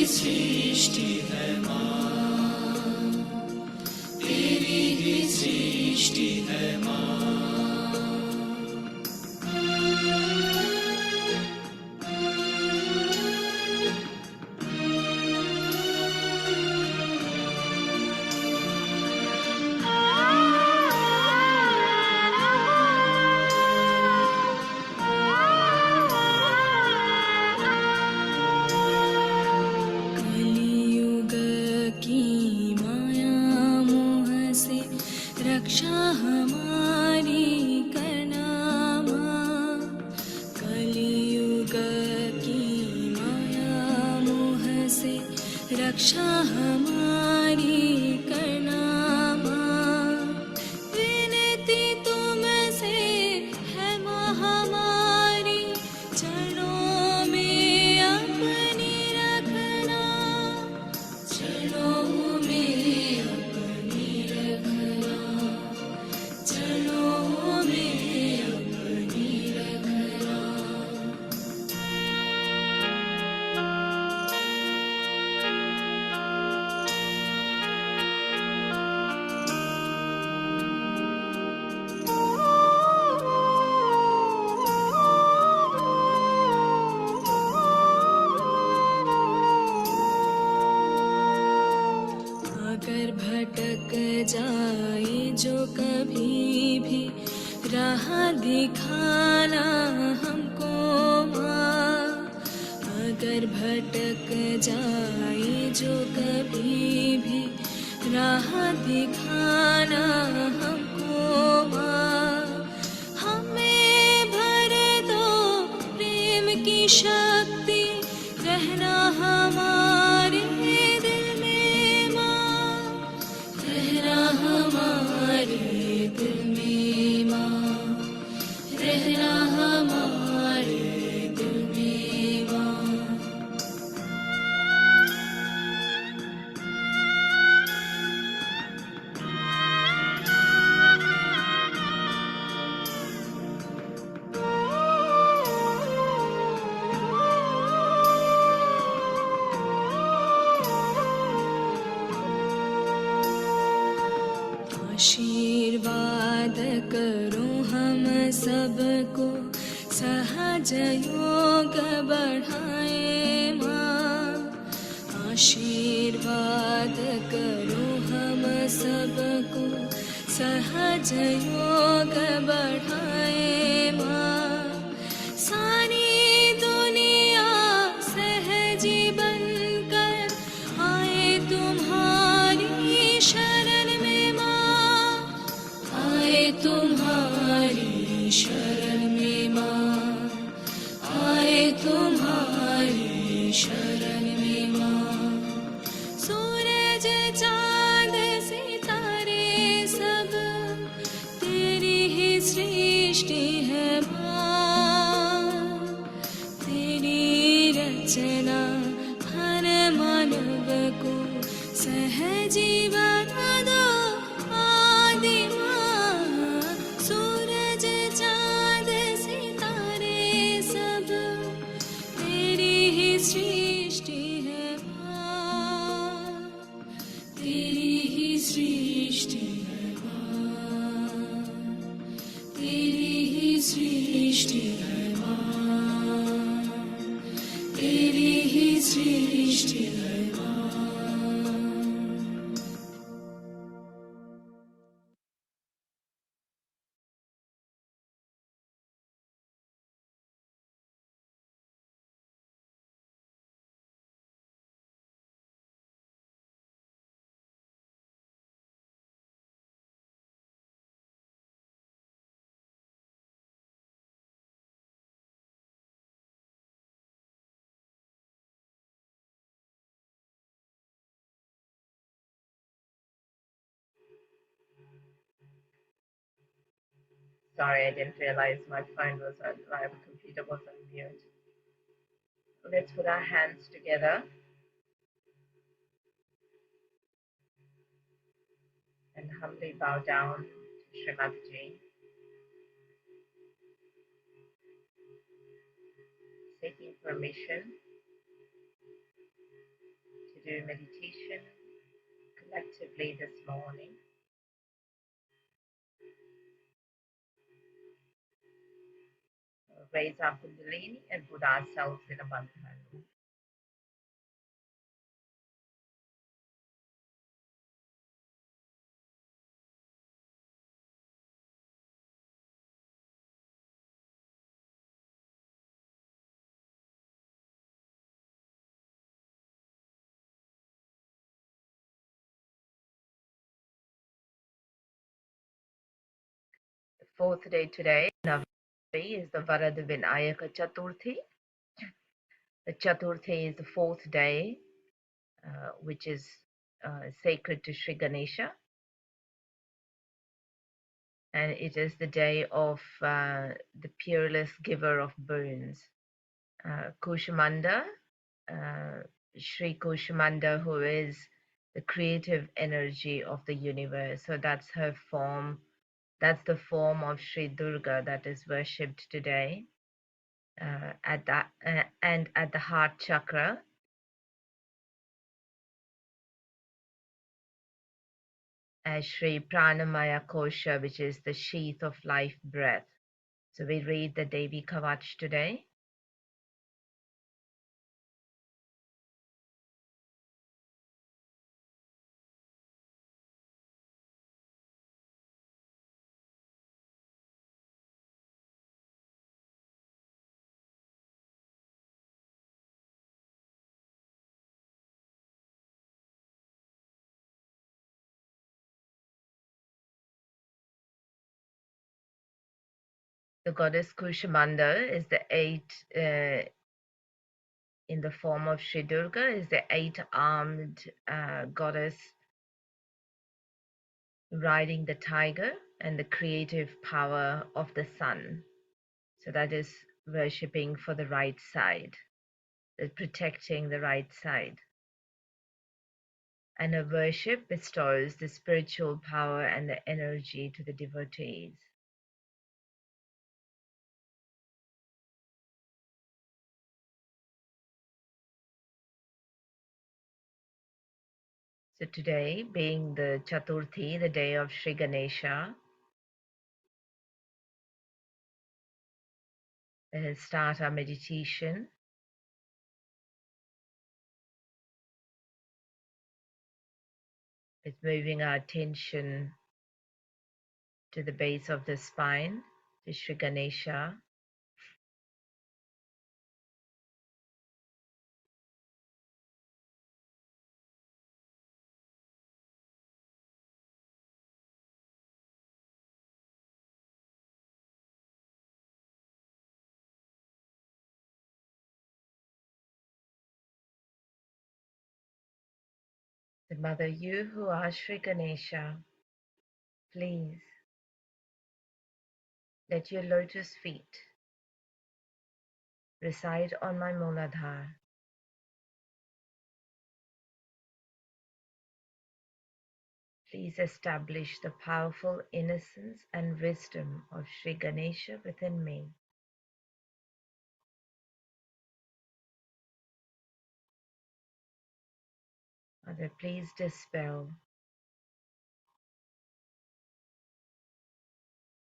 सृष्टि है माँ, तेरी ही सृष्टि है माँ। रक्षा हमारी करना माँ, कलियुग की माया मोह से रक्षा हमारी करना माँ। विनती तुमसे है माँ हमारी, चरणों में अपनी रखना, चरणों में अपनी रखना, चरणों में अपनी रखना। अगर भटक जाए जो कभी भी, राह दिखाना हमको माँ। अगर भटक जाए जो कभी भी, राह दिखाना हमको माँ। हमें भर दो प्रेम की शक्ति, रहना हमारे दिल में माँ, रहना हमारे दिल में माँ, रहना हमारे दिल में माँ। आशीर्वाद करो हम सबको, सहज योग बढ़ाए माँ। आशीर्वाद करो हम सबको, सहज योग बढ़ाए माँ। सारी दुनिया सहजी बनकर आए तुम्हारी शरण में माँ, आए तुम्हारी शरण में माँ, आए तुम्हारी शरण में माँ। सूरज चाँद सितारे सब तेरी ही सृष्टि है माँ, तेरी रचना हर मानव को सहजी बना दो आदि माँ। सूरज चाँद सितारे सब तेरी ही सृष्टि है माँ, तेरी ही सृष्टि है माँ, तेरी ही सृष्टि है माँ, तेरी ही सृष्टि है माँ। Sorry, I didn't realize my phone was on, my computer was on mute. Let's put our hands together and humbly bow down to Srimati, seeking permission do meditation collectively this morning. Raise our Kundalini and put ourselves in a bandhana. The fourth day today, Navaratri, is the Varad-vināyaka Chaturthī. The Chaturthi is the fourth day, which is sacred to Sri Ganesha, and it is the day of the peerless giver of boons. Kushamanda, uh, Sri Kushamanda, who is the creative energy of the universe. So that's her form. That's the form of Sri Durga that is worshipped today. And at the heart chakra, as Sri Pranamaya Kosha, which is the sheath of life breath. So we read the Devi Kavach today. The goddess Kushamanda is the in the form of Sri Durga, is the eight-armed goddess riding the tiger and the creative power of the sun. So that is worshipping for the right side, protecting the right side. And her worship bestows the spiritual power and the energy to the devotees. So today, being the Chaturthi, the day of Sri Ganesha, let us start our meditation. With moving our attention to the base of the spine, to Sri Ganesha. The Mother, you who are Sri Ganesha, please let your lotus feet reside on my Mooladhar. Please establish the powerful innocence and wisdom of Sri Ganesha within me. Mother, please dispel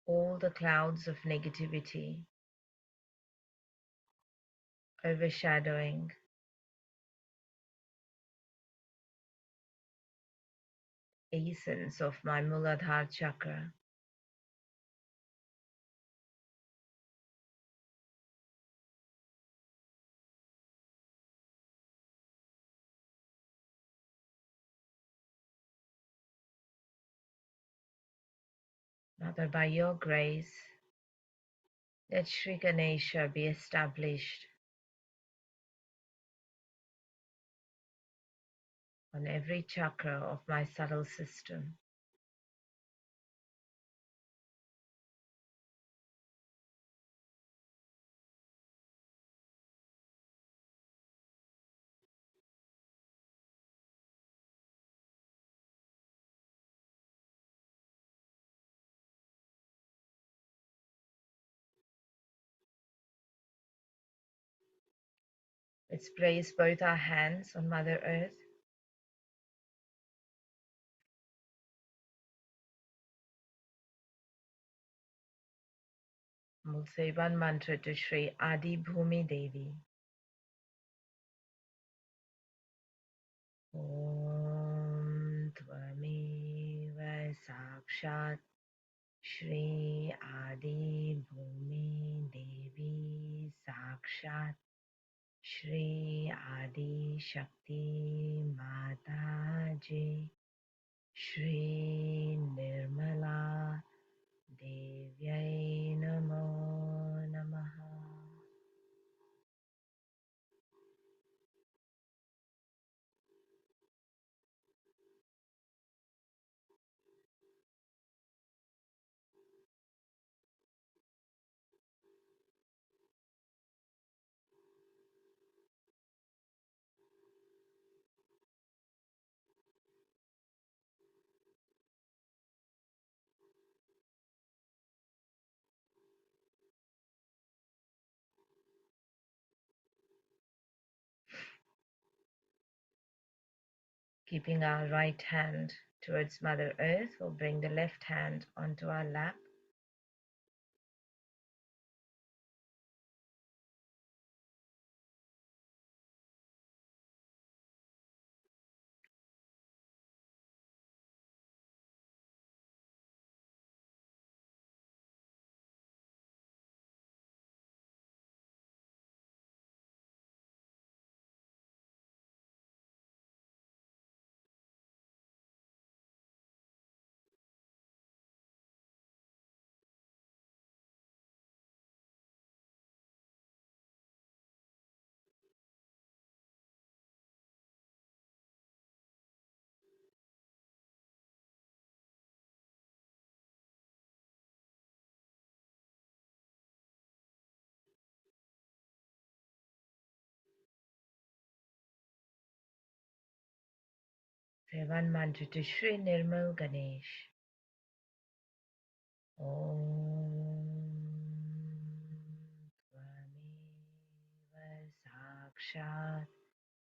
all the clouds of negativity overshadowing essence of my Mooladhar chakra. Mother, by your grace, let Sri Ganesha be established on every chakra of my subtle system. Let's place both our hands on Mother Earth We'll say one mantra to Shri Adi Bhumi Devi. Om Tvameva Sakshat Shri Adi Bhumi Devi Sakshat Shri Adi Shakti Mataji Shri Nirmala Devyai Namo Namaha. Keeping our right hand towards Mother Earth, we'll bring the left hand onto our lap. Say one mantra to Shri Nirmal Ganesh. Om Tvameva Sakshat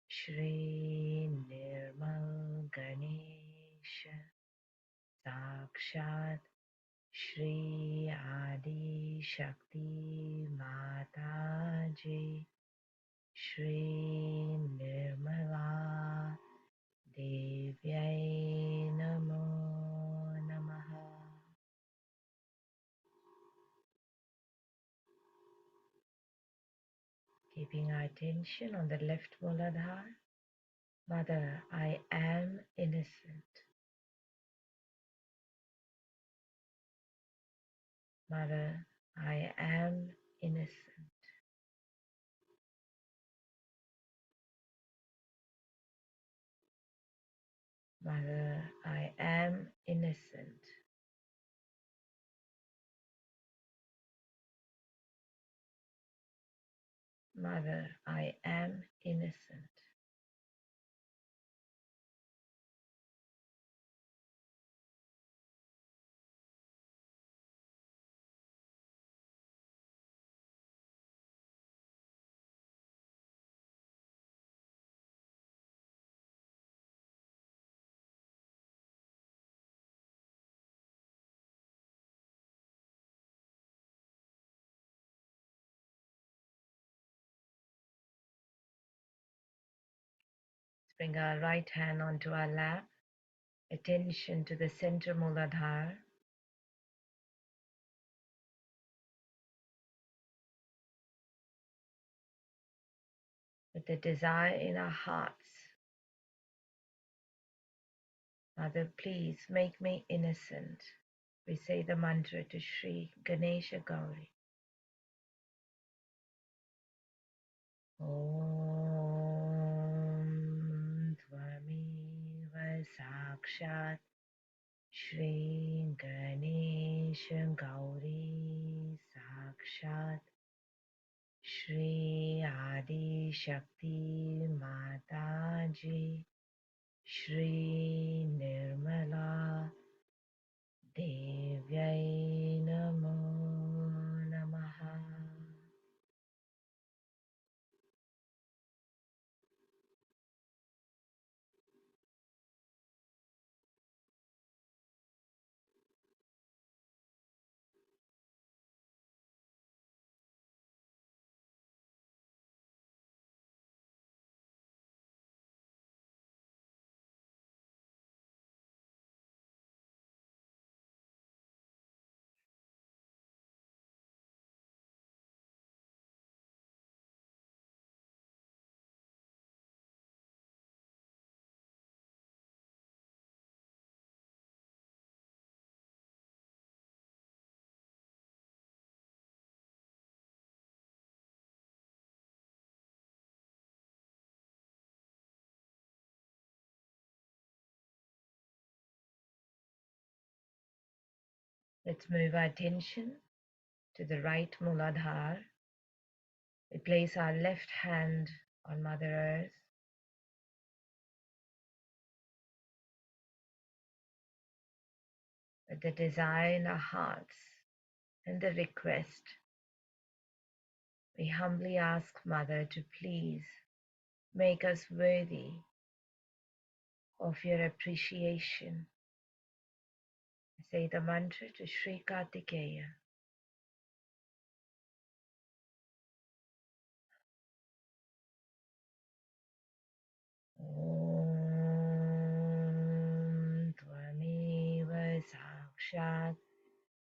Shri Nirmal Ganesh Sakshat Shri Adi Shakti Mataji Shri Nirmala Devyai Namo Namaha. Keeping our attention on the left Mooladhar. Mother, I am innocent. Mother, I am innocent. Mother, I am innocent. Mother, I am innocent. Let's bring our right hand onto our lap. Attention to the center Mooladhar. With the desire in our hearts. Mother, please make me innocent. We say the mantra to Shri Ganesha Gauri. Om Tvameva Sakshat Shri Ganesha Gauri Sakshat Shri Adi Shakti Mataji Shri Nirmala Devyai Namo Namaha. Let's move our attention to the right Mooladhar. We place our left hand on Mother Earth. With the desire in our hearts and the request, we humbly ask Mother to please make us worthy of your appreciation. Say the mantra to Sri Kartikeya. Om Tvameva Sakshat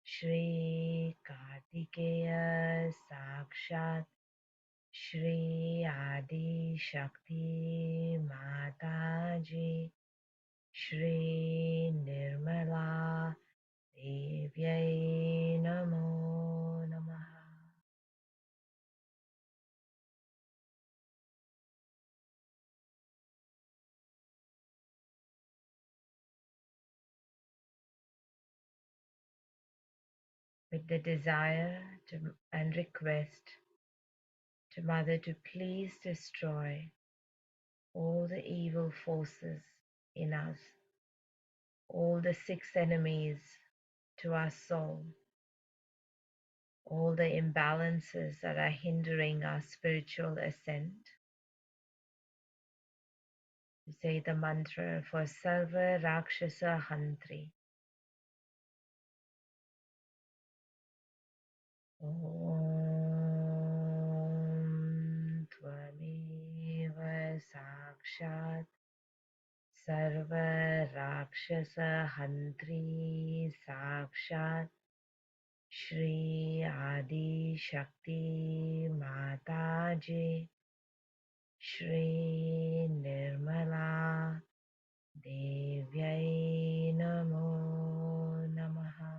Shri Kartikeya Sakshat Shri Adi Shakti Mataji Shri Nirmala Devyai Namo Namaha. With the desire and request to Mother to please destroy all the evil forces in us, all the six enemies to our soul, all the imbalances that are hindering our spiritual ascent. To say the mantra for Sarva Rakshasa Hantri. Om Tvameva Sakshat Sarva Rakshasa Hantri Sakshat Shri Adi Shakti Mataji Shri Nirmala Devyai Namo Namaha.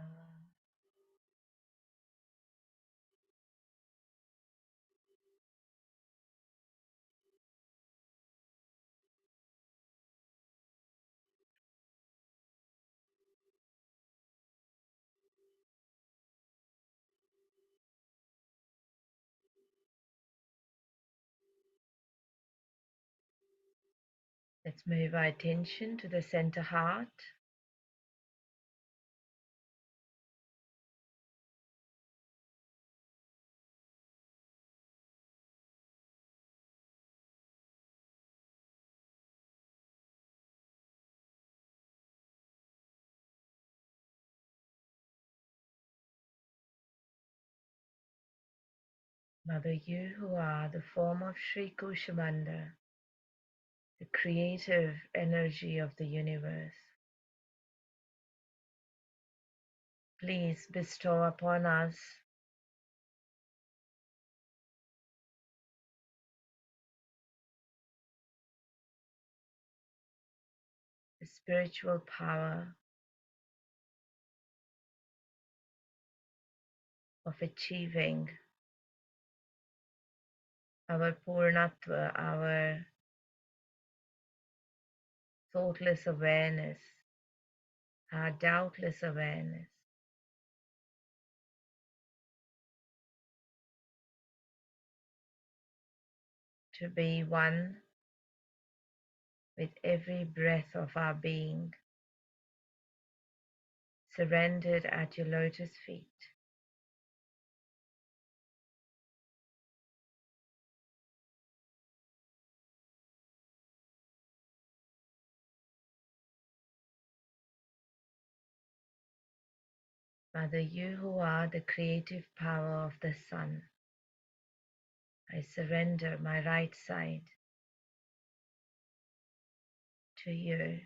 Let's move our attention to the center heart. Mother, you who are the form of Sri Kushamanda, the creative energy of the universe, please bestow upon us the spiritual power of achieving our Purnatva, our thoughtless awareness, our doubtless awareness, to be one with every breath of our being, surrendered at your lotus feet. Mother, you who are the creative power of the sun, I surrender my right side to you.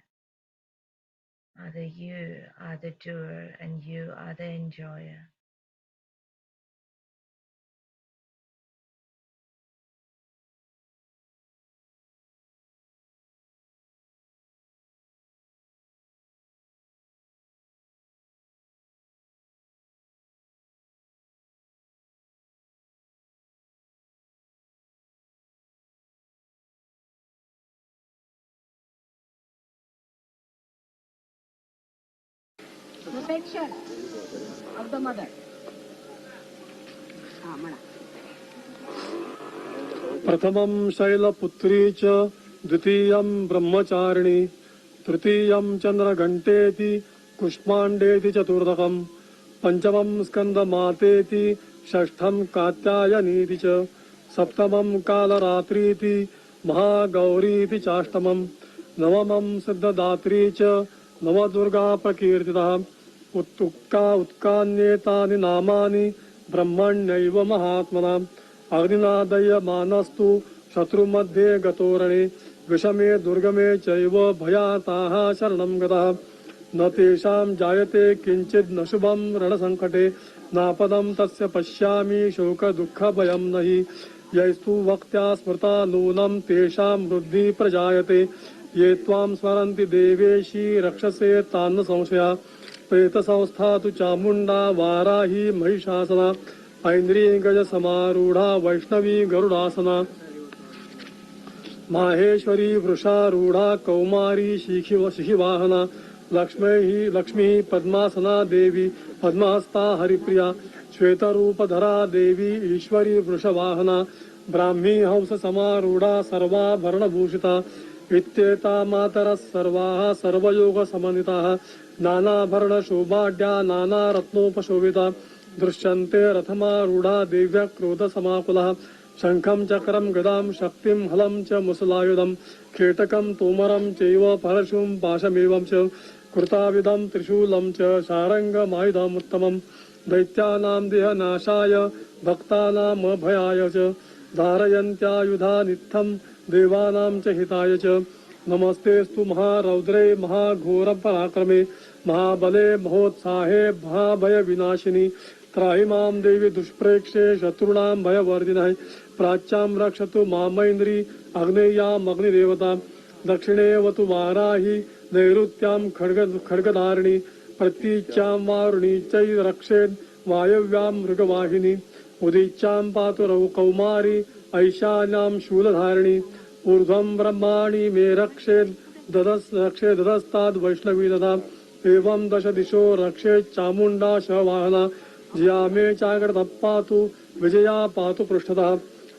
Mother, you are the doer and you are the enjoyer. protection of the mother. प्रथमं शैलपुत्री च द्वितीयं ब्रह्मचारिणी तृतीयं चंद्रघंटेति कुष्मांडेति चतुर्थकं पंचमं स्कंदमातेति षष्ठं कात्यायनीति च सप्तमं कालरात्रीति महागौरीति चाष्टमं नवमं सिद्धदात्री च नवदुर्गा प्रकीर्तितः उत्कान्येतानि नामानि ब्रह्मण्यैव महात्मनाम् अग्निनादयमानस्तु शत्रुमध्ये गतोरणे विषमे दुर्गमे चैव भयाताः शरणं गतः न तेषां जायते किञ्चित् न शुभं रणसङ्कटे नापदं तस्य पश्यामि शोकदुःखभयं न हि यैस्तु वक्त्या स्मृता नूनं तेषां वृद्धि प्रजायते ये त्वां स्मरन्ति देवेशी रक्षसे तान्न संशया प्रेतसंस्था तु चामुण्डा वाराही महिषासना ऐन्द्रियगज समारूढ़ा वैष्णवी गरुडासना माहेश्वरी वृषारूढ़ा कौमारी शिखिवाहना लक्ष्मी पद्मासना देवी पद्महस्ता हरिप्रिया श्वेतरूपधरा देवी ईश्वरी वृषवाहना ब्राह्मी हंस समारूढ़ा सर्वाभरणभूषिता इत्येता मातरः सर्वाः सर्वयोग समन्विताः नानाभरण शोभाढ्या नाना रत्नोपशोभिता दृश्यन्ते रथमारूढ़ा दिव्य क्रोध समाकुलः शंखं चक्रं गदां शक्तिं हलं च मुसलायुधं खेटकं तोमरं चैव परशुं पाशमेवं च कृताविधं त्रिशूलं च शारङ्गमायुधमुत्तमं दैत्यानां देहनाशाय भक्तानामभयाय च धारयन्त्यायुधानित्थं देवानां च हिताय च नमस्तेस्तु महारौद्रे महाघोरपराक्रमे महाबले महोत्साहे महाभयविनाशिनी त्राहि मां देवी दुष्प्रेक्षे शत्रूणां भयवर्धिनः प्राच्यां रक्षतु मामैन्द्री अग्नेयाम् अग्निदेवता दक्षिणेवतु वाराही नैऋत्यां खड्गधारिणी प्रतीच्यां वारुणी चै रक्षेत् वायव्यां मृगवाहिनी उदीच्यां पातु कौमारी ऐशान्यां शूलधारिणी ऊर्ध्वं ब्रह्माणि मे रक्षेत् ददस्ताद् वैष्णवी ददा एवं दश दिशो रक्षेत् चामुण्डा शवाहना जिया मे चाग्रतः पातु विजया पातु पृष्ठतः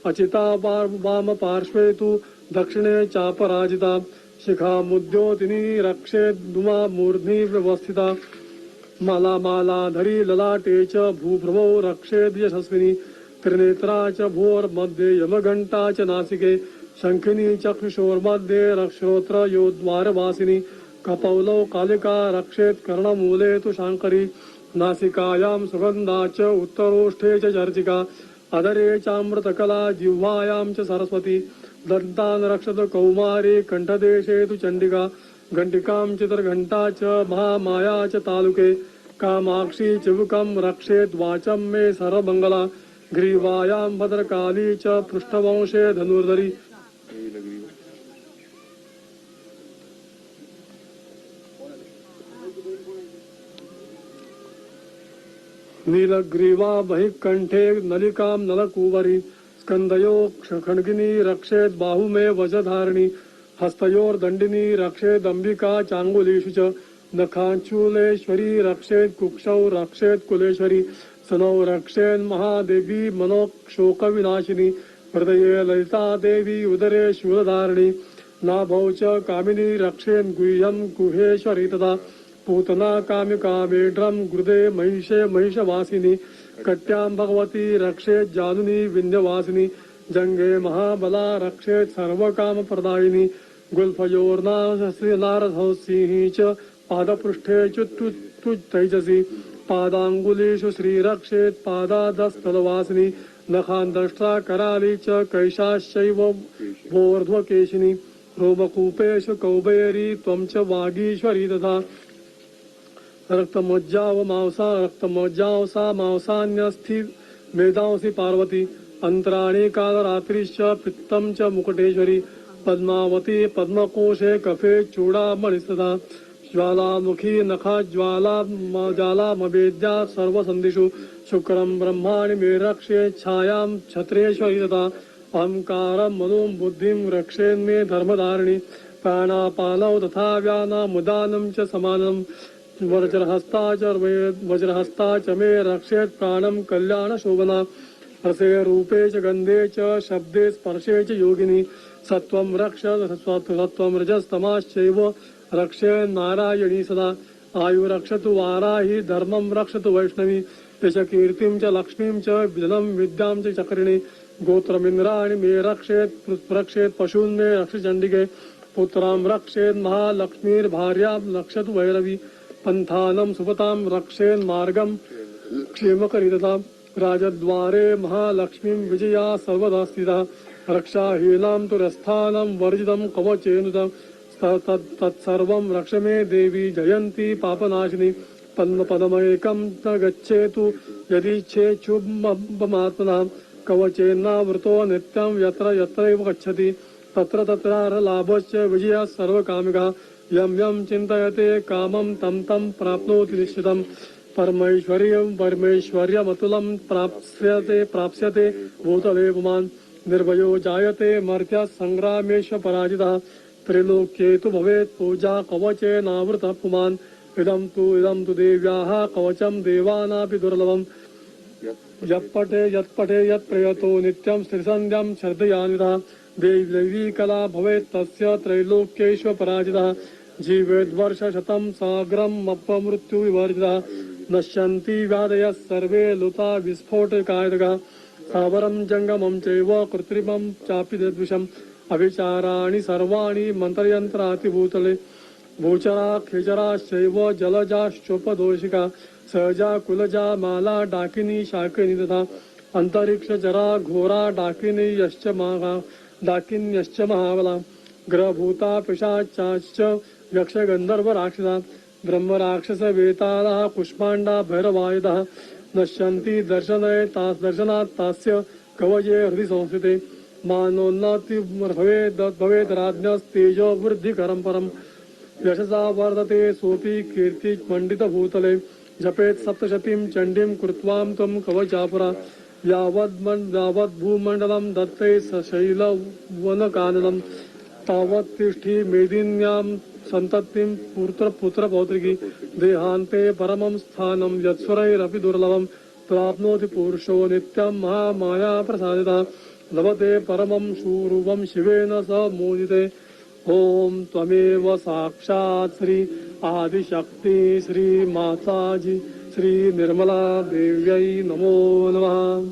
अचिता वाम पार्श्वे तु दक्षिणे चापराजिता शिखामुद्योतिनी रक्षेद्मा मूर्ध्नि व्यवस्थिता मालाधरी ललाटे च भूभ्रमौ रक्षेद् यशस्विनी त्रिनेत्रा च भूर्मध्ये यमघण्टा च नासिके शंखिनी चक्षुषोर्मध्ये रक्षोत्र योद्वारवासिनी कपौलौ कालिका रक्षेत् कर्णमूले तु शाङ्करी नासिकायां सुगन्धा च उत्तरोष्ठे च चर्चिका अधरे चामृतकला जिह्वायां च सरस्वती दन्तान् रक्षत कौमारी कण्ठदेशे तु चण्डिका घण्टिकां चित्रघण्टा च महामाया च तालुके कामाक्षी चिबुकं रक्षेत् वाचं मे सर्वमङ्गला ग्रीवायां भद्रकाली च पृष्ठवंशे धनुर्धरी नीलग्रीवा बहिकण्ठे नलिकां नलकूवरी स्कन्दयो खड्गिनी रक्षेत् बाहुमे वजधारिणी हस्तयोर्दण्डिनी रक्षेदम्बिका चाङ्गुलीषु च नखाञ्चूलेश्वरी रक्षेत् कुक्षौ रक्षेत् कुलेश्वरी सनौ रक्षेन्महादेवी मनोक्षोकविनाशिनी हृदये ललिता देवी उदरे शूलधारिणी नाभौ च कामिनी रक्षेन् गुह्यं गुहेश्वरी तथा पूतना कामिका मेढ्रं गुरुदे महिषे महिषवासिनी कट्यां भगवती रक्षेत् जानुनी विन्ध्यवासिनी जंगे महाबला रक्षेत् सर्वकामप्रदायिनी गुल्फयोर्नारसिंही च पादपृष्ठे च तैजसी पादाङ्गुलीषु श्रीरक्षेत् पादादस्तलवासिनी नखान्दष्ट्रा कराली च कैशाश्चैव वोर्ध्वकेशिनी रोमकूपेषु कौबेरी त्वं च वागीश्वरी तथा रक्तमज्जावसा मांसान्यस्थि मेधांसि पार्वती अंतराणी कालरात्रिश्च पित्तं च मुकुटेश्वरी पद्मावती पद्मकोशे कफे चूड़ामणिस्तथा ज्वालामुखी नखा ज्वालामवेद्या सर्वसन्धिषु शुक्रं ब्रह्माणि मे रक्षे छायां छत्रेश्वरी तथा अहंकारं मनुं बुद्धिं रक्षेन्मे धर्मधारिणी प्राणापानौ तथा व्यानामुदानं च समानं वज्रहस्ता च मे रक्षेत् प्राणं कल्याणशोभना रसे रूपे च गन्धे च शब्दे स्पर्शे च योगिनी सत्वं रक्ष सत्वं रजस्तमाश्चैव रक्षे नारायणी सदा आयुरक्षतु वाराहि धर्मं रक्षतु वैष्णवी यश कीर्तिं च लक्ष्मीं च धनं विद्यां च चक्रिणी गोत्रमिन्द्राणि मे रक्षेत् पशून् मे रक्ष चण्डिके पुत्रां रक्षेत् महालक्ष्मीर्भार्यां रक्षतु भैरवी पन्थानं सुपतां रक्षेन् मार्गं क्षेमकरिततां राजद्वारे महालक्ष्मीं विजया सर्वदा स्थिता रक्षाहीनां तु रस्थानं वर्जितं कवचेनुतं तत्सर्वं रक्ष मे देवी जयन्ती पापनाशिनी पद्मपदमेकं न गच्छेतु यदीच्छेच्छुभमात्मनां कवचेन्नावृतो नित्यं यत्र यत्रैव गच्छति तत्र तत्र लाभश्च विजयः सर्वकामिकः यं यं चिन्तयते कामं तं तं प्राप्नोति निश्चितं परमैश्वर्यमतुलं प्राप्स्यते भूतले पुमान् निर्भयो जायते मर्त्यः संग्रामेश पराजितः त्रैलोक्ये तु भवेत् पूजा कवचेनावृतः पुमान् इदं तु देव्याः कवचं देवानापि दुर्लभम् यत्पठे यत्प्रयतो नित्यं श्रीसन्ध्यां श्रद्धयान्वितः देवी कला भवेत् तस्य त्रैलोक्येष्व पराजितः जीवेद्वर्षशतं साग्रम् अपमृत्युविवर्जितः नश्यन्ति व्याधयः सर्वे लुता विस्फोटकायकः स्थावरं जङ्गमं चैव कृत्रिमं चापि निर्विषम् अभिचाराणि सर्वाणि मन्त्रयन्त्रातिभूतले भूचरा खेचराश्चैव जलजाश्चोपदोषिका सहजा कुलजा माला डाकिनी शाकिनी तथा अन्तरिक्षचरा घोरा डाकिन्यश्च महाबला ग्रहभूता पिशाचाश्च यक्षगन्धर्वराक्षसा ब्रह्मराक्षसवेतालः कुष्माण्डा भैरवायुधः नश्यन्ति दर्शनात् तास्य कवये हृदि संस्थिते मानोन्नति भवेद् राज्ञस्तेजो वृद्धिकरं परम् यशसा वर्धते सोऽपि कीर्तिमण्डितभूतले जपेत् सप्तशतीं चण्डीं कृत्वां त्वं कवचापुरा यावद्भूमण्डलं दत्ते सशैलवनकाननं तावत् तिष्ठी मेदिन्यां सन्ततिं पुत्रपौत्रिकी देहान्ते परमं स्थानं यत्स्वरैरपि दुर्लभं प्राप्नोति पुरुषो नित्यं महामाया प्रसादितः लभते परमं शूरूपं शिवेन स मोदिते ओम त्वमेव साक्षात् श्री आदिशक्ति श्री माताजी श्री निर्मला देव्यै नमो नमः.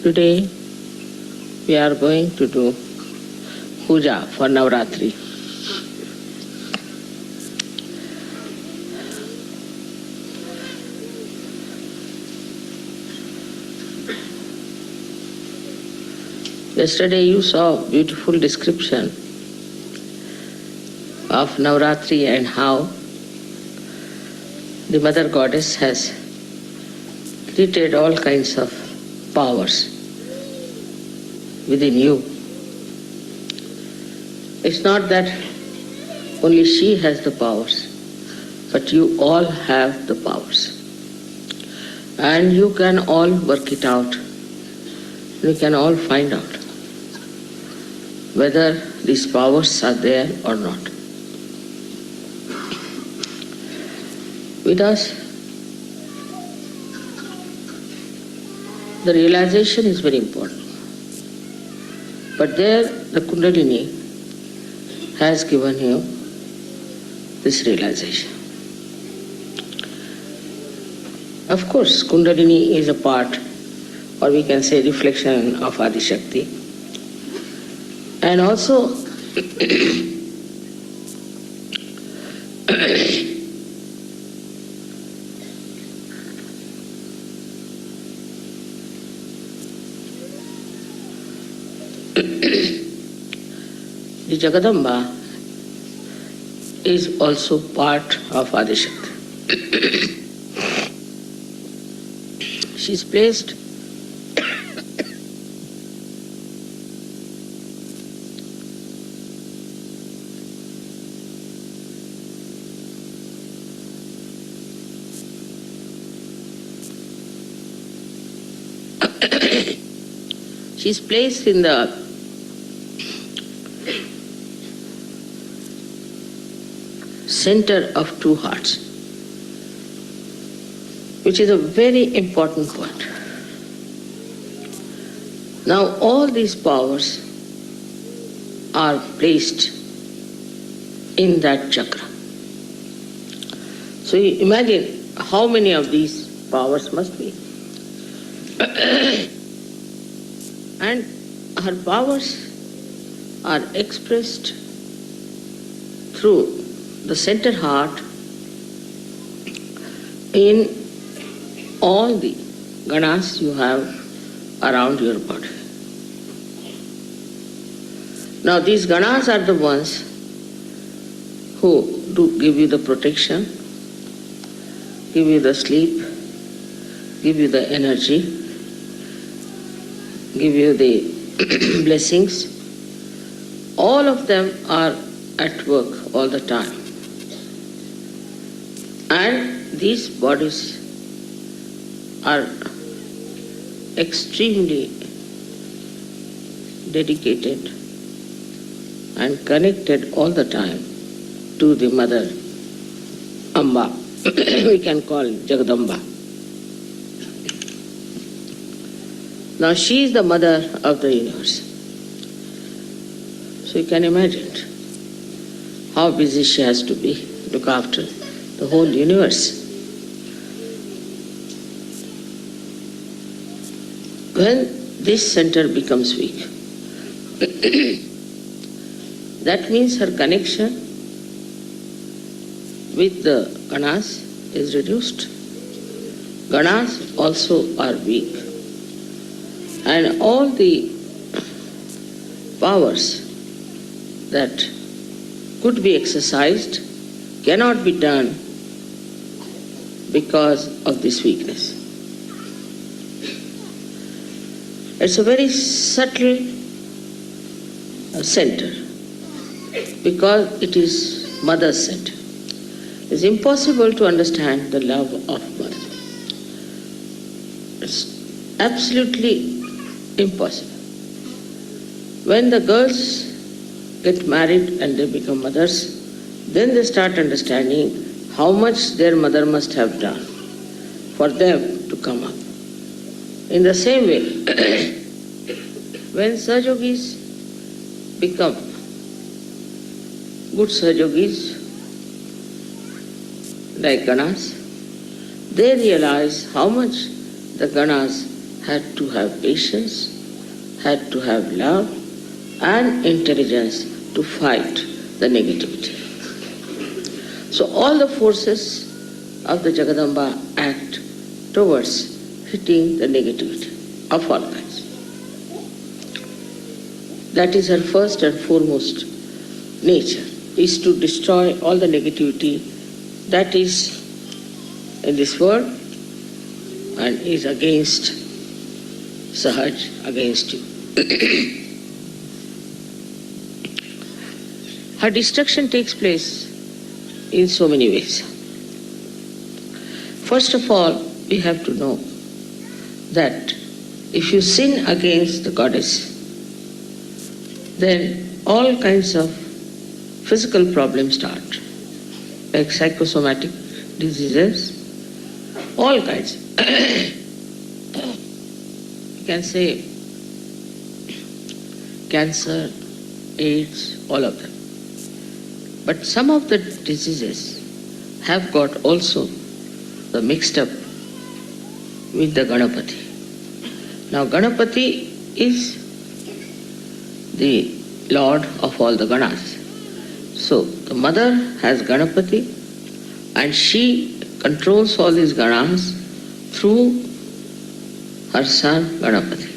Today we are going to do puja for Navaratri. Yesterday you saw a beautiful description of Navaratri and how the Mother Goddess has created all kinds of powers within you. It's not that only she has the powers, but you all have the powers. And you can all work it out. You can all find out whether these powers are there or not. With us, the realization is very important. But there, the Kundalini has given you this realization. Of course, Kundalini is a part, or we can say reflection of Adi Shakti. And also, The Jagadamba is also part of Adishakti. She is placed in the center of two hearts, which is a very important point. Now all these powers are placed in that chakra. So you imagine how many of these powers must be. And her powers are expressed through the center heart in all the ganas you have around your body. Now these ganas are the ones who do give you the protection, give you the sleep, give you the energy, give you the blessings. All of them are at work all the time. And these bodies are extremely dedicated and connected all the time to the Mother Amba. We can call Jagadamba. Now she is the mother of the universe. So you can imagine how busy she has to be, look after the whole universe. When this center becomes weak, that means her connection with the ganas is reduced. Ganas also are weak. And all the powers that could be exercised cannot be done because of this weakness. It's a very subtle center because it is mother's center. It's impossible to understand the love of mother. It's absolutely impossible. When the girls get married and they become mothers, then they start understanding how much their mother must have done for them to come up. In the same way, when Sahajogis become good Sahajogis, like Ganas, they realize how much the Ganas had to have patience, had to have love and intelligence to fight the negativity. So all the forces of the Jagadamba act towards hitting the negativity of all kinds. That is her first and foremost nature, is to destroy all the negativity that is in this world and is against Sahaj, against you. Her destruction takes place in so many ways. First of all, we have to know that if you sin against the goddess, then all kinds of physical problems start, like psychosomatic diseases, all kinds. You can say cancer, AIDS, all of them. But some of the diseases have got also the mixed up with the Ganapati. Now Ganapati is the Lord of all the Ganas. So the mother has Ganapati And she controls all these ganas through her son Ganapati.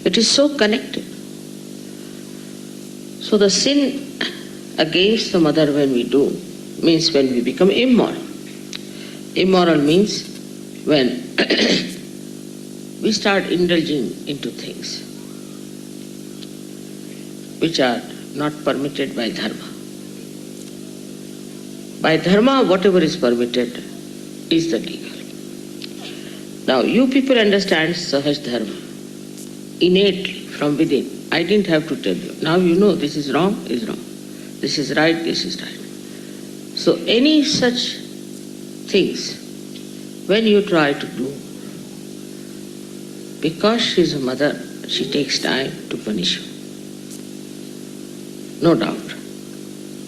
It is so connected. So the sin against the mother when we do means when we become immoral. Immoral means when we start indulging into things which are not permitted by dharma. By dharma, whatever is permitted is the legal. Now, you people understand Sahaj Dharma innately from within. I didn't have to tell you. Now you know this is wrong, is wrong. This is right, this is right. So any such things, when you try to do, because she is a mother, she takes time to punish you. No doubt.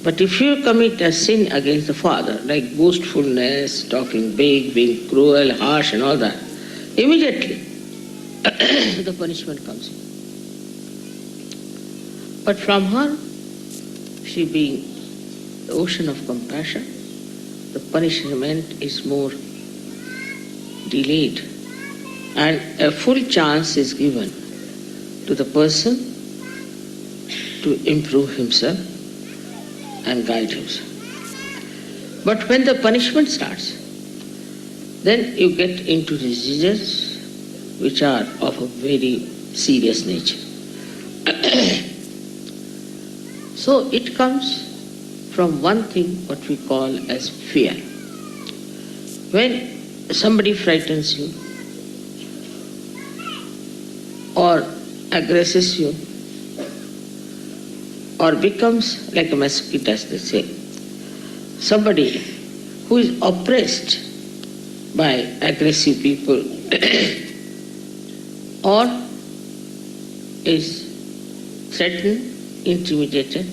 But if you commit a sin against the father, like boastfulness, talking big, being cruel, harsh and all that, immediately the punishment comes in. But from her, she being the ocean of compassion, the punishment is more delayed and a full chance is given to the person to improve himself and guide himself. But when the punishment starts, then you get into diseases which are of a very serious nature. So it comes from one thing what we call as fear. When somebody frightens you or aggresses you or becomes like a mosquito, as they say, somebody who is oppressed by aggressive people or is threatened, intimidated,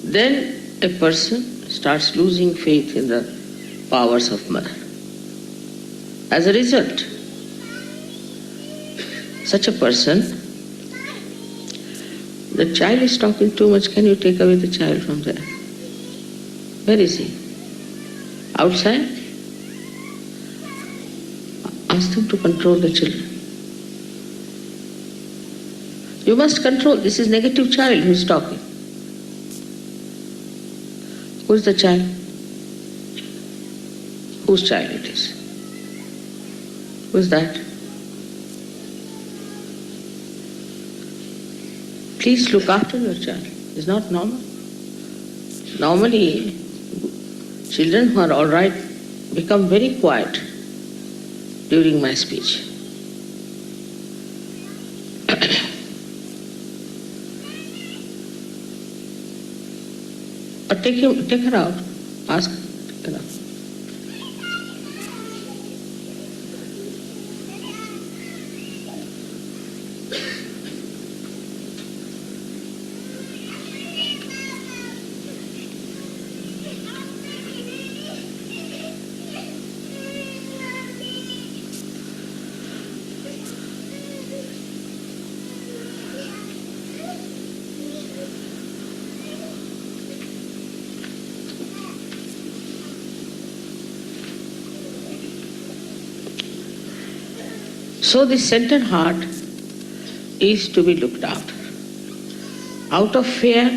then a person starts losing faith in the powers of mother. As a result, such a person, the child is talking too much, can you take away the child from there? Where is he? Outside? Ask them to control the children. You must control. This is negative child who is talking. Who is the child? Whose child it is? Who is that? Please look after your child. It's not normal. Normally, children who are all right become very quiet during my speech. Or take her out. Ask her, take her out. So this center heart is to be looked after. Out of fear,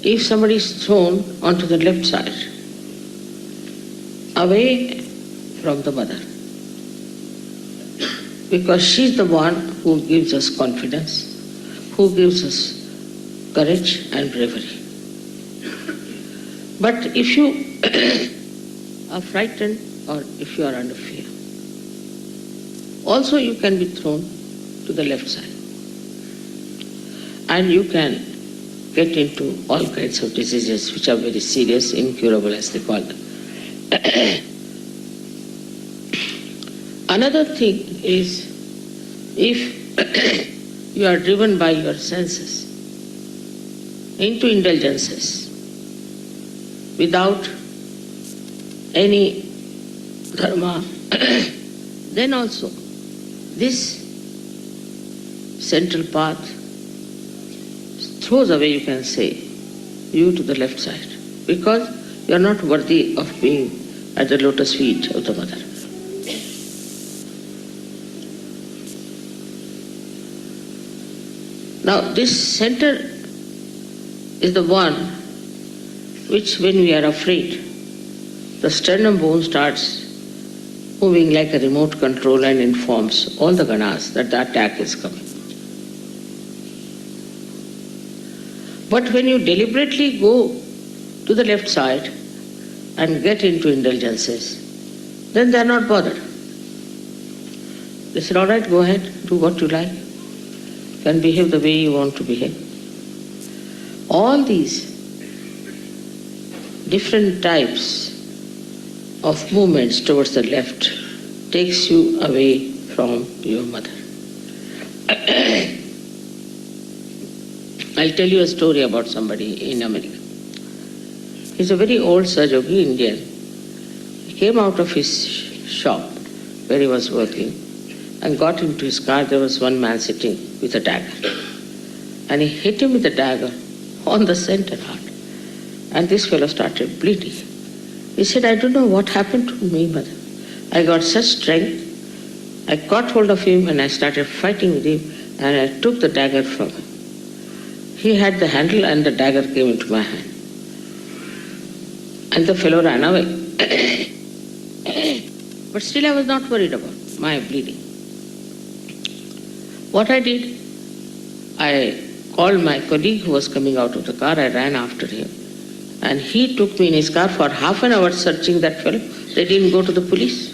if somebody is thrown onto the left side, away from the mother, because she is the one who gives us confidence, who gives us courage and bravery. But if you are frightened or if you are under fear, also you can be thrown to the left side. And you can get into all kinds of diseases which are very serious, incurable as they call them. Another thing is, if you are driven by your senses into indulgences without any dharma, then also this central path throws away, you can say, you to the left side. Because You are not worthy of being at the lotus feet of the mother. Now this center is the one which, when we are afraid, the sternum bone starts moving like a remote control and informs all the ganas that the attack is coming. But when you deliberately go to the left side and get into indulgences, then they are not bothered. They said, all right, go ahead, do what you like. You can behave the way you want to behave. All these different types of movements towards the left takes you away from your mother. I'll tell you a story about somebody in America. He's a very old Sahajogi Indian. He came out of his shop where he was working and got into his car. There was one man sitting with a dagger. And he hit him with a dagger on the center heart. And this fellow started bleeding. He said, I don't know what happened to me, mother. I got such strength. I caught hold of him and I started fighting with him and I took the dagger from him. He had the handle and the dagger came into my hand. And the fellow ran away. But still I was not worried about my bleeding. What I did, I called my colleague who was coming out of the car. I ran after him. And he took me in his car for half an hour searching that fellow. They didn't go to the police.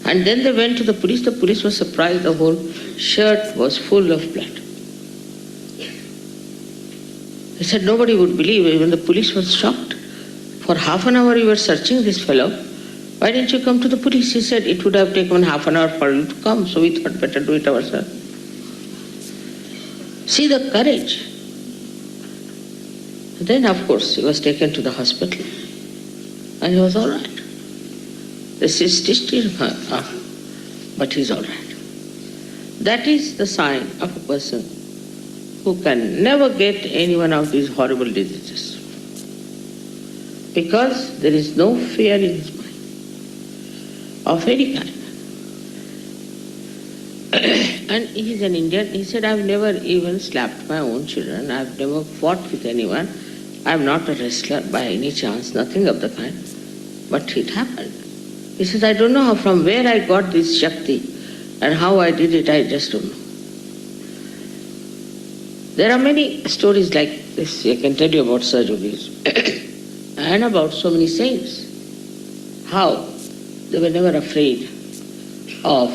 And then they went to the police. The police was surprised. The whole shirt was full of blood. He said nobody would believe. Even the police was shocked. For half an hour you were searching this fellow. Why didn't you come to the police? He said it would have taken half an hour for you to come. So we thought better do it ourselves. See the courage. Then, of course, he was taken to the hospital and he was all right. They stitched him up, but he's all right. That is the sign of a person who can never get any one of these horrible diseases, because there is no fear in his mind of any kind. And he's an Indian. He said, I've never even slapped my own children. I've never fought with anyone. I'm not a wrestler by any chance, nothing of the kind. But it happened. He says, I don't know from where I got this Shakti and how I did it, I just don't know. There are many stories like this. I can tell you about Sahajogis and about so many saints. How they were never afraid of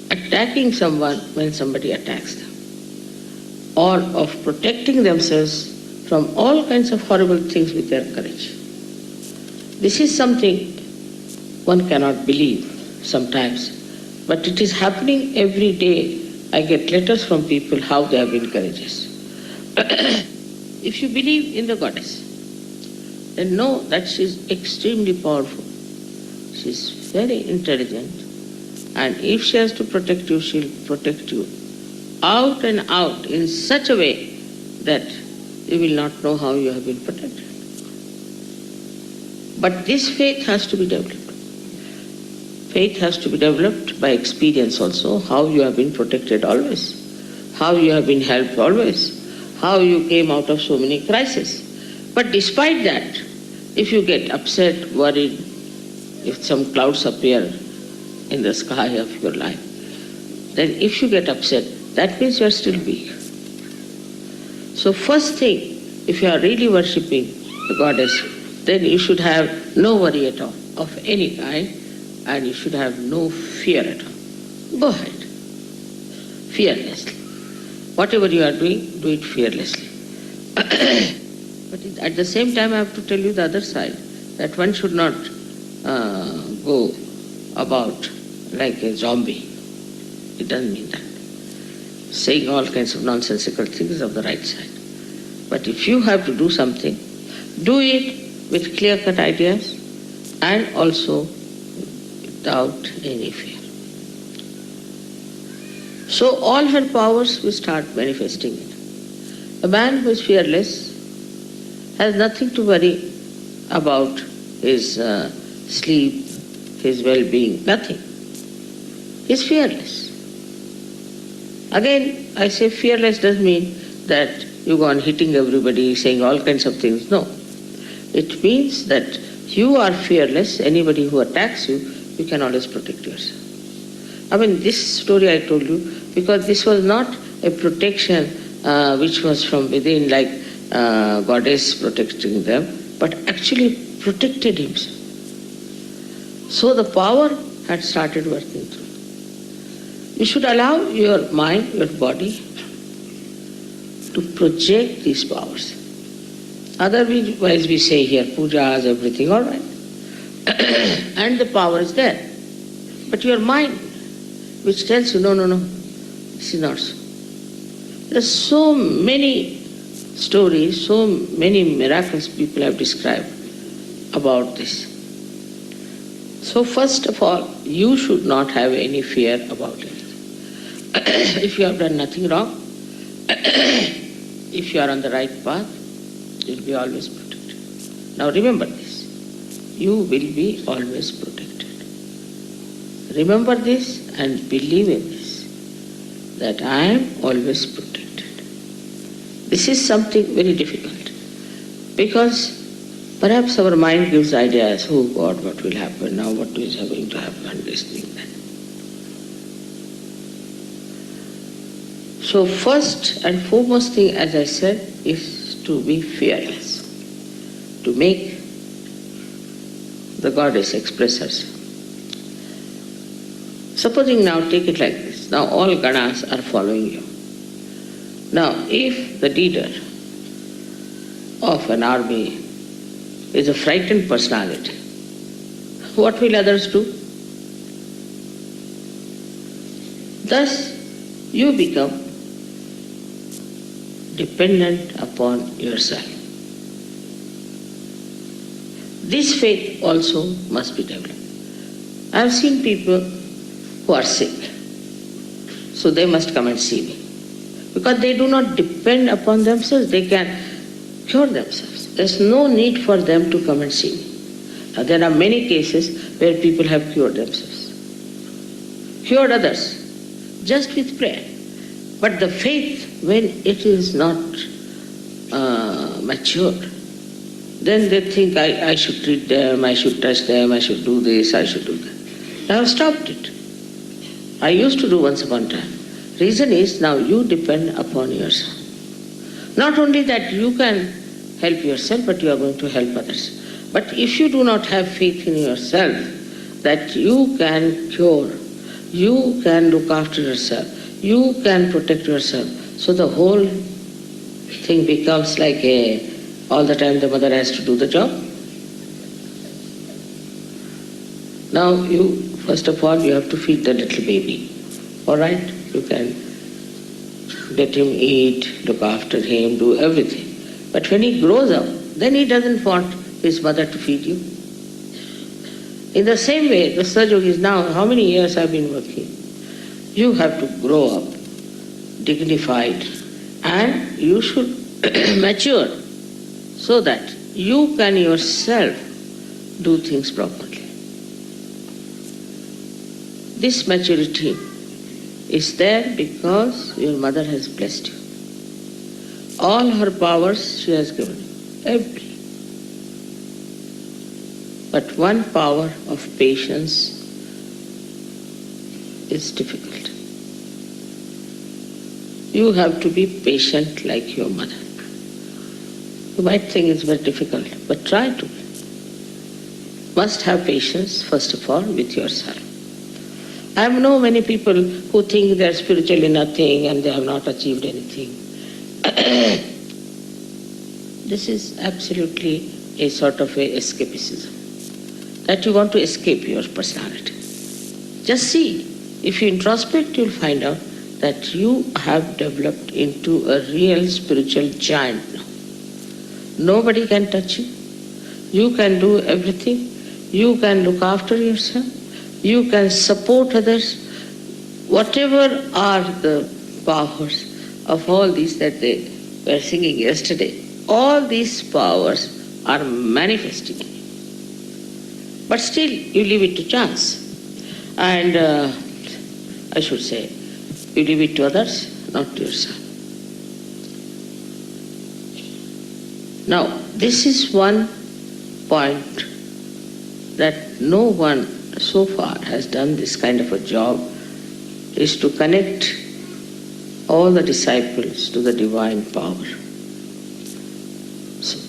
attacking someone when somebody attacks them, or of protecting themselves from all kinds of horrible things with their courage. This is something one cannot believe sometimes, but it is happening every day. I get letters from people how they have been courageous. If you believe in the goddess, then know that she is extremely powerful. She is very intelligent. And if she has to protect you, she'll protect you out and out in such a way that you will not know how you have been protected. But this faith has to be developed. Faith has to be developed by experience also, how you have been protected always, how you have been helped always, how you came out of so many crises. But despite that, if you get upset, worried, if some clouds appear in the sky of your life, then if you get upset, that means you are still weak. So first thing, if you are really worshipping the goddess, then you should have no worry at all of any kind, and you should have no fear at all. Go ahead, fearlessly. Whatever you are doing, do it fearlessly. But at the same time, I have to tell you the other side, that one should not go about like a zombie. It doesn't mean that. Saying all kinds of nonsensical things of the right side. But if you have to do something, do it with clear-cut ideas and also without any fear. So all her powers will start manifesting it. A man who is fearless has nothing to worry about his sleep, his well-being, nothing. He is fearless. Again, I say fearless doesn't mean that you go on hitting everybody, saying all kinds of things. No. It means that you are fearless. Anybody who attacks you, you can always protect yourself. I mean, this story I told you, because this was not a protection which was from within, like goddess protecting them, but actually protected himself. So the power had started working through. You should allow your mind, your body to project these powers. Otherwise we say here, pujas, everything, all right. And the power is there. But your mind, which tells you, no, this is not so. There are so many stories, so many miracles people have described about this. So first of all, you should not have any fear about it. If you have done nothing wrong, if you are on the right path, you will be always protected. Now remember this, you will be always protected. Remember this and believe in this, that I am always protected. This is something very difficult, because perhaps our mind gives ideas, oh God, what will happen now, what is going to happen, this thing, that. So first and foremost thing, as I said, is to be fearless, to make the goddess express herself. Supposing now, take it like this, now all ganas are following you. Now if the leader of an army is a frightened personality, what will others do? Thus you become dependent upon yourself. This faith also must be developed. I have seen people who are sick, so they must come and see me. Because they do not depend upon themselves, they can cure themselves. There's no need for them to come and see me. Now, there are many cases where people have cured themselves, cured others, just with prayer. But the faith, when it is not matured, then they think I should treat them, I should touch them, I should do this, I should do that. I have stopped it. I used to do once upon a time. Reason is, now you depend upon yourself. Not only that you can help yourself, but you are going to help others. But if you do not have faith in yourself, that you can cure, you can look after yourself, you can protect yourself, so the whole thing becomes like all the time the mother has to do the job. Now you, first of all, you have to feed the little baby. All right? You can let him eat, look after him, do everything. But when he grows up, then he doesn't want his mother to feed you. In the same way, the Sahaja-yogis now, how many years I've been working? You have to grow up, dignified, and you should mature so that you can yourself do things properly. This maturity is there because your mother has blessed you. All her powers she has given you, every. But one power of patience is difficult. You have to be patient like your mother. You might think it's very difficult, but try to. Must have patience, first of all, with yourself. I know many people who think they are spiritually nothing and they have not achieved anything. This is absolutely a sort of a escapism, that you want to escape your personality. Just see, if you introspect, you'll find out that you have developed into a real spiritual giant now. Nobody can touch you. You can do everything. You can look after yourself. You can support others. Whatever are the powers of all these that they we were singing yesterday, all these powers are manifesting. But still, you leave it to chance. And I should say, you leave it to others, not to yourself. Now, this is one point that no one so far has done this kind of a job, is to connect all the disciples to the divine power. So,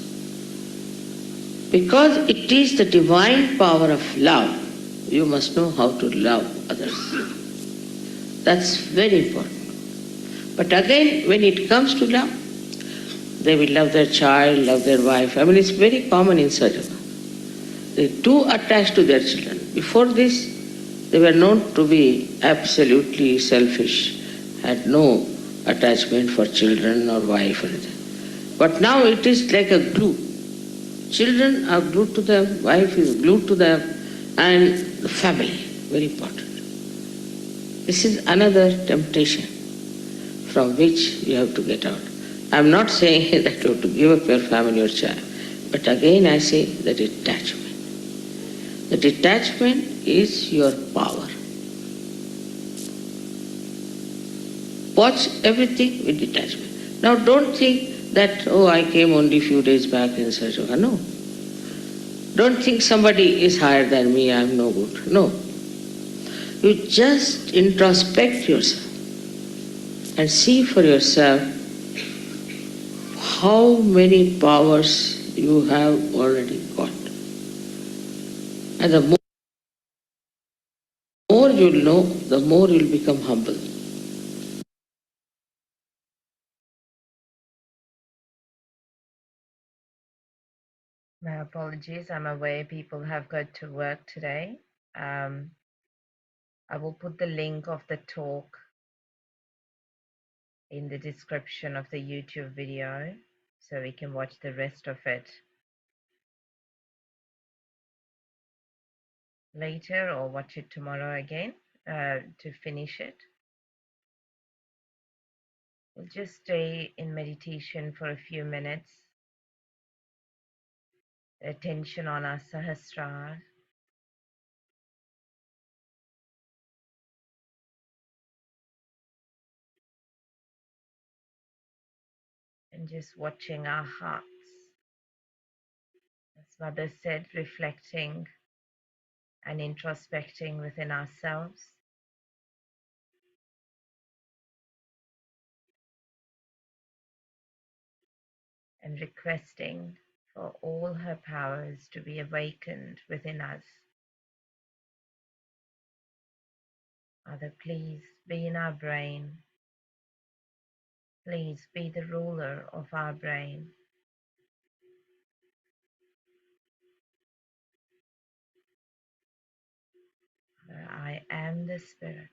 because it is the divine power of love, you must know how to love others. That's very important. But again, when it comes to love, they will love their child, love their wife. I mean, it's very common in Sajjana. They're too attached to their children. Before this, they were known to be absolutely selfish, had no attachment for children or wife or anything. But now it is like a glue. Children are glued to them, wife is glued to them, and the family, very important. This is another temptation from which you have to get out. I'm not saying that you have to give up your family or child, but again I say the detachment. The detachment is your power. Watch everything with detachment. Now don't think that, oh, I came only a few days back in Sajjana. No. Don't think somebody is higher than me, I'm no good. No. You just introspect yourself and see for yourself how many powers you have already got. And the more you'll know, the more you'll become humble. My apologies. I'm aware people have got to work today. Um, I will put the link of the talk in the description of the YouTube video so we can watch the rest of it later or watch it tomorrow again to finish it. We'll just stay in meditation for a few minutes. Attention on our Sahasrara and just watching our hearts. As Mother said, reflecting and introspecting within ourselves. And requesting for all her powers to be awakened within us. Mother, please be in our brain. Please be the ruler of our brain. For I am the Spirit.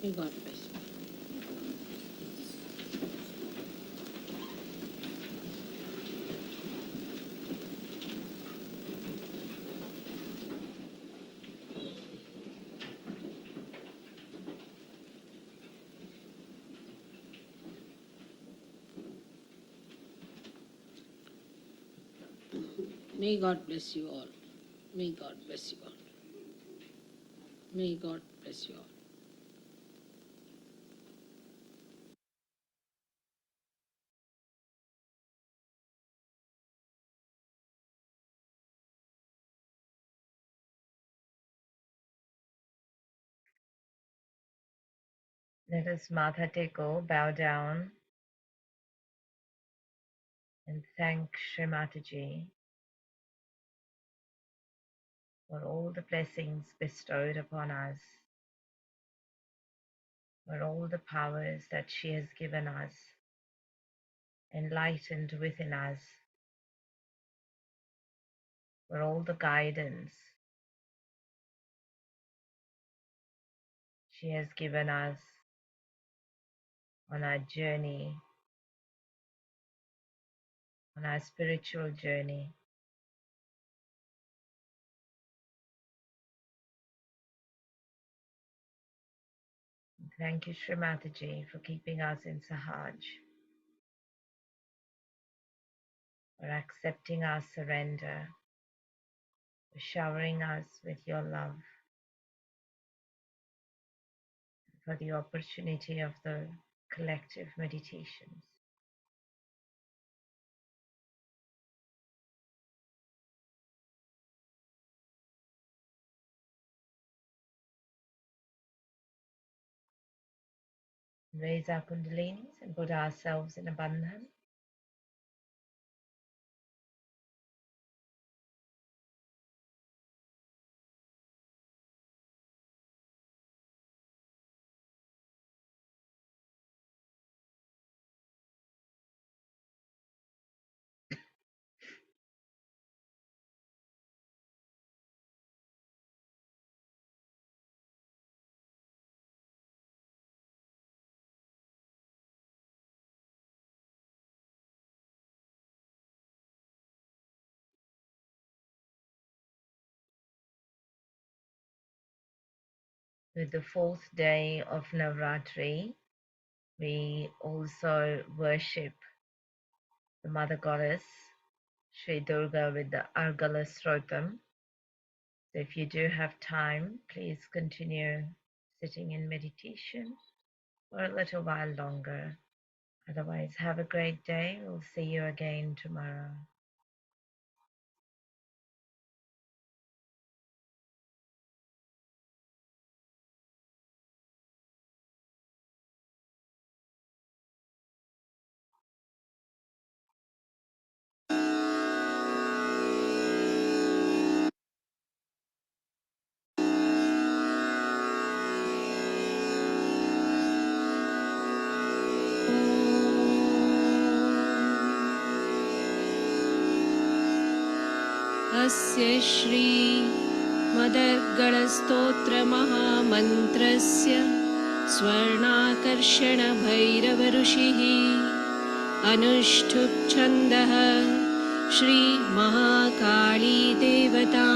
May God bless you. May God bless you all. May God bless you all. May God bless you all. Let us Matha Teko bow down and thank Shri Mataji for all the blessings bestowed upon us, for all the powers that she has given us, enlightened within us, for all the guidance she has given us on our journey, on our spiritual journey. Thank you, Shri Mataji, for keeping us in Sahaj, for accepting our surrender, for showering us with your love, for the opportunity of the collective meditations. Raise our kundalinis and put ourselves in a bandhan. With the fourth day of Navaratri, we also worship the Mother Goddess, Sri Durga, with the Argala Srotam. So if you do have time, please continue sitting in meditation for a little while longer. Otherwise, have a great day. We'll see you again tomorrow. अस्य श्री मदर्गणस्तोत्रमहामन्त्रस्य स्वर्णाकर्षणभैरवऋषिः अनुष्ठुप् छन्दः श्रीमहाकाली देवता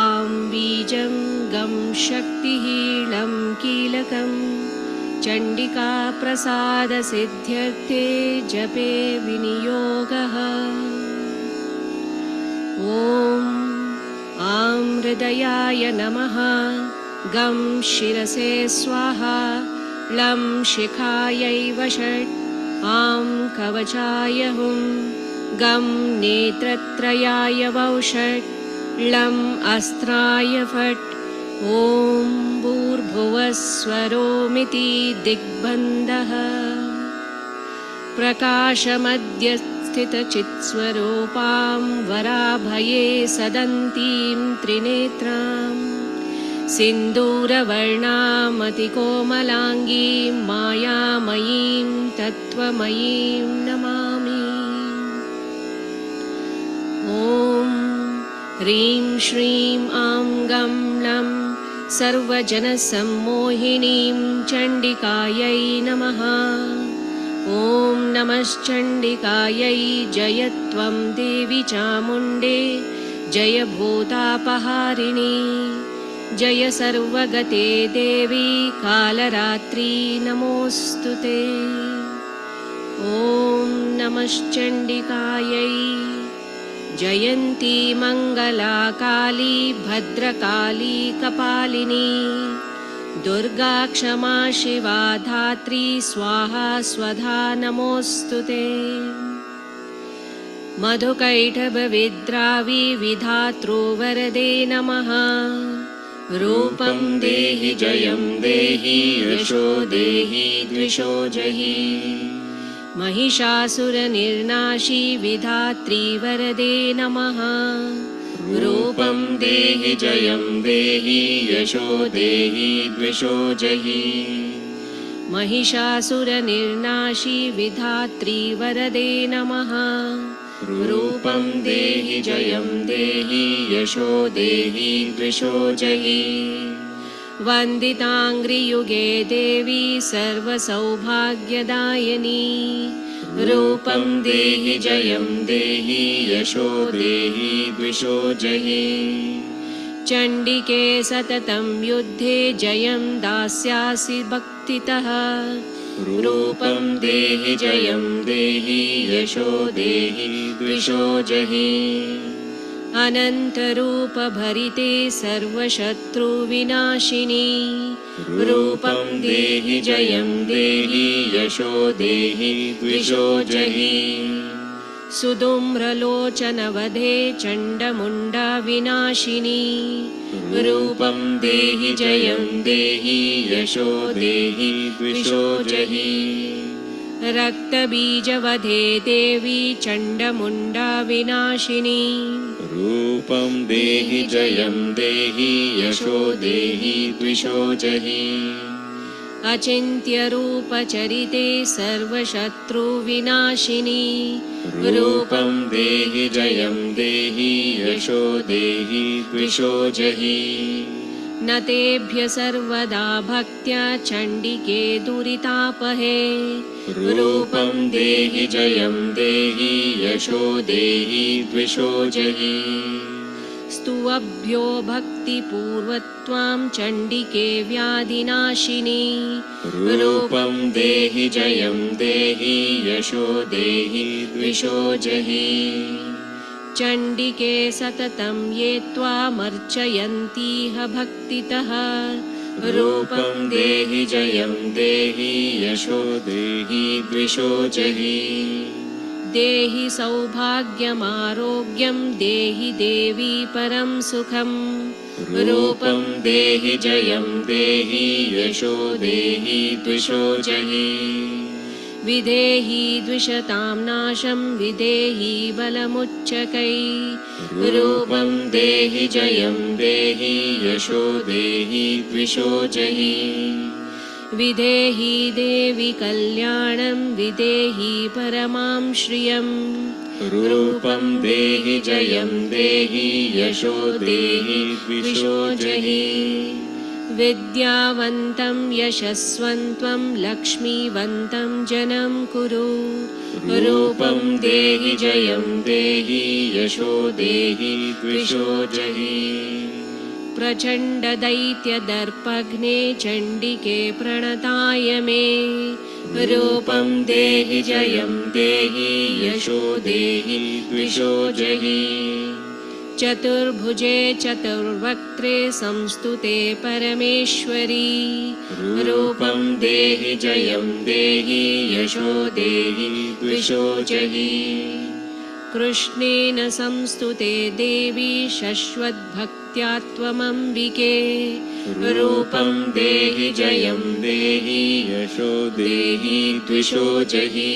आं बीजं गं शक्तिः लं कीलकं चण्डिका प्रसादसिद्ध्यर्थे जपे विनियोगः ॐ आं हृदयाय नमः गं शिरसे स्वाहा लं शिखायै वषट् आं कवचाय हुं गं नेत्रत्रयाय वौषट् लम् अस्त्राय फट् ॐ भूर्भुवस्वरोमिति दिग्बन्धः प्रकाशमद्य स्थितचित्स्वरूपां वराभये सदन्तीं त्रिनेत्रां सिन्दूरवर्णामतिकोमलाङ्गीं मायामयीं तत्त्वमयीं नमामि ॐ ह्रीं श्रीं आं गं लं सर्वजनसम्मोहिनीं चण्डिकायै नमः। ॐ नमश्चण्डिकायै जय त्वं देवी चामुण्डे जय भूतापहारिणी जय सर्वगते देवी कालरात्रि नमोऽस्तु ते। ॐ नमश्चण्डिकायै जयन्ती मङ्गला काली भद्रकाली कपालिनी दुर्गा क्षमा शिवा धात्री स्वाहा स्वधा नमोऽस्तु ते। मधुकैटभविद्रावी विधातृ वरदे नमः। रूपं देहि जयं देहि यशो देहि द्विषो जहि। महिषासुरनिर्नाशी विधात्री वरदे नमः। रूपं देहि जयं देहि यशो देहि द्विषो जहि। महिषासुरनिर्नाशी विधात्री वरदे नमः। रूपं देहि जयं देहि यशो देहि द्विषो जहि। वन्दिताङ्घ्रियुगे देवी सर्वसौभाग्यदायिनी रूपं देहि जयं देहि यशो देहि द्विषो जहि। चण्डिके सततं युद्धे जयं दास्यासि भक्तितः। रूपं देहि जयं देहि यशो देहि द्विषो जहि। अनन्तरूपभरिते सर्वशत्रुविनाशिनी रूपं देहि जयं देहि यशो देहि द्विषो जहि। सुधूम्रलोचनवधे चण्डमुण्डविनाशिनी रूपं देहि जयं देहि यशो देहि द्विषो जहि। रक्तबीजवधे देवी चण्डमुण्डविनाशिनी रूपं देहि जयं देहि यशो देहि द्विषो जहि। अचिन्त्यरूपचरिते सर्वशत्रुविनाशिनी रूपं देहि जयं देहि यशो देहि द्विषो जहि। न तेभ्य सर्वदा भक्त्या चण्डिके दुरितापहे रूपं देहि जयं देहि यशो देहि द्विषो जहि। स्तुवभ्यो भक्तिपूर्वत्वां चण्डिके व्याधिनाशिनी रूपं देहि जयं देहि यशो देहि द्विषो जहि। चण्डिके सततं ये त्वामर्चयन्तीह भक्तितः रूपं देहि जयं देहि यशो देहि द्विषो जहि। देहि सौभाग्यमारोग्यं देहि देवी परं सुखं रूपं देहि जयं देहि यशो देहि द्विषो जहि। विदेहि द्विषतां नाशं विदेहि बलमुच्चकै रूपं देहि जयं देहि यशो देहि द्विषो जहि। विदेहि देवि कल्याणं विदेहि परमां श्रियं रूपं देहि जयं देहि यशो देहि द्विषो जहि। विद्यावन्तं यशस्वन्तं लक्ष्मीवन्तं जनं कुरु रूपं देहि जयं देहि यशो देहि द्विषो जहि। प्रचण्डदैत्यदर्पघ्ने चण्डिके प्रणताय मे रूपं देहि जयं देहि यशो देहि द्विषो जहि। चतुर्भुजे चतुर्वक्त्रे संस्तुते परमेश्वरी रूपं देहि जयं देहि यशो देहि द्विषो जहि। कृष्णेन संस्तुते देवी शश्वद्भक्त्या त्वमम्बिके रूपं देहि जयं देहि यशो देहि द्विषो जहि।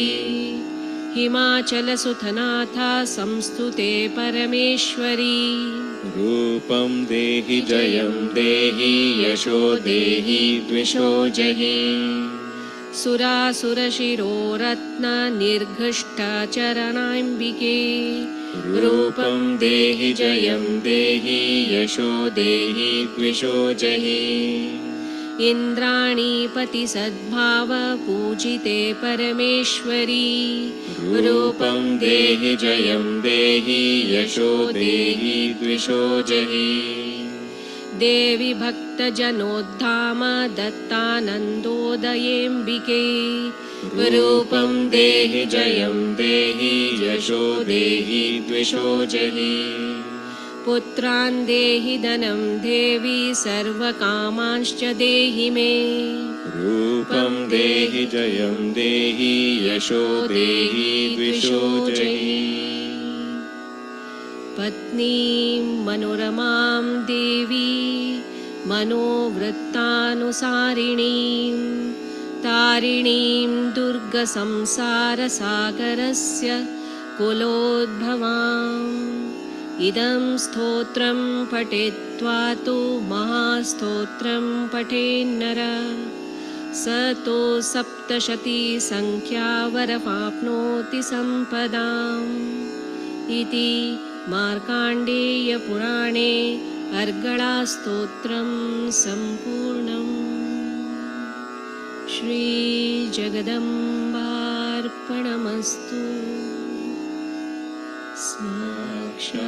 हिमाचलसुतनाथा संस्तुते परमेश्वरी रूपं देहि जयं देहि यशो देहि द्विषो जहि। सुरासुरशिरोरत्न निर्घष्टचरणाम्बिके रूपं देहि जयं देहि यशो देहि द्विषो जहि इन्द्राणीपति सद्भाव पूजिते परमेश्वरी रूपं देहि जयं देहि यशो देहि द्विषो जहि देवी भक्तजनोद्धाम दत्तानन्दोदयेऽम्बिके रूपं देहि जयं देहि यशो देहि द्विषो जहि पुत्रान् देहि धनं देवी सर्वकामांश्च देहि मे रूपं देहि जयं देहि यशो देहि द्विषो जहि पत्नीं मनोरमां देवी मनोवृत्तानुसारिणीं तारिणीं दुर्गसंसारसागरस्य कुलोद्भवाम् इदं स्तोत्रं पठित्वा तु महास्तोत्रं पठेन्नर स तु सप्तशतीसङ्ख्यावरमाप्नोति सम्पदाम् इति मार्काण्डेयपुराणे अर्गळास्तोत्रं सम्पूर्णम् श्रीजगदम्बार्पणमस्तु साक्षात्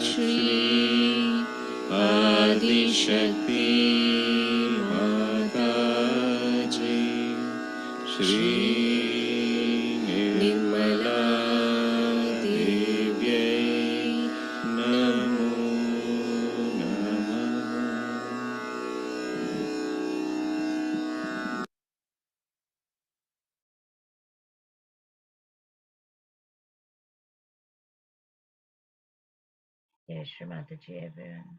श्री आदिशक्ति माताजी श्री निर्मला देव्यै नमो नमः. Yes, Shri Mataji, everyone.